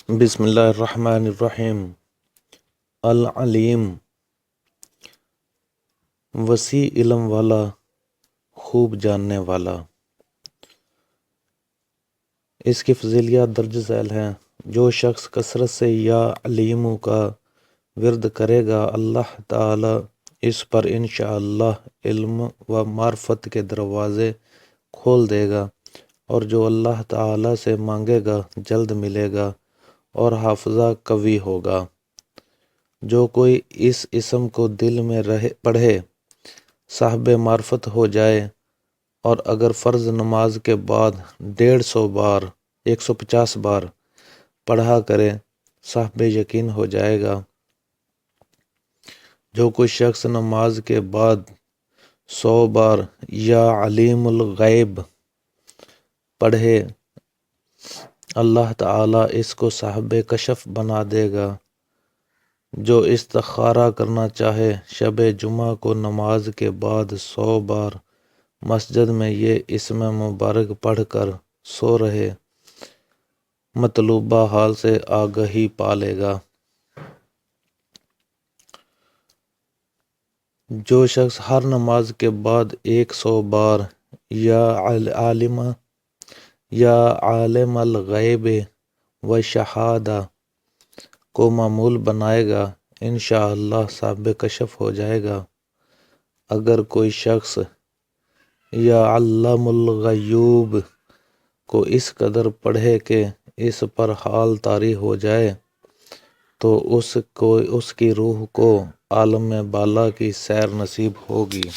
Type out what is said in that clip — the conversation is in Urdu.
بسم اللہ الرحمن الرحیم۔ العلیم، وسیع علم والا، خوب جاننے والا۔ اس کی فضیلت درج ذیل ہیں۔ جو شخص کثرت سے یا علیمو کا ورد کرے گا، اللہ تعالی اس پر انشاءاللہ علم و معرفت کے دروازے کھول دے گا، اور جو اللہ تعالی سے مانگے گا جلد ملے گا، اور حافظہ قوی ہوگا۔ جو کوئی اس اسم کو دل میں پڑھے، صاحب معرفت ہو جائے، اور اگر فرض نماز کے بعد 150 بار 150 بار پڑھا کرے، صاحب یقین ہو جائے گا۔ جو کوئی شخص نماز کے بعد 100 بار یا علیم الغیب پڑھے، اللہ تعالی اس کو صاحب کشف بنا دے گا۔ جو استخارہ کرنا چاہے، شب جمعہ کو نماز کے بعد 100 بار مسجد میں یہ اسم مبارک پڑھ کر سو رہے، مطلوبہ حال سے آگہی پا لے گا۔ جو شخص ہر نماز کے بعد 100 بار یا عالم الغیب و شہادہ کو معمول بنائے گا، انشاءاللہ صاحب کشف ہو جائے گا۔ اگر کوئی شخص یا علام الغیوب کو اس قدر پڑھے کہ اس پر حال طاری ہو جائے، تو اس کی روح کو عالم بالا کی سیر نصیب ہوگی۔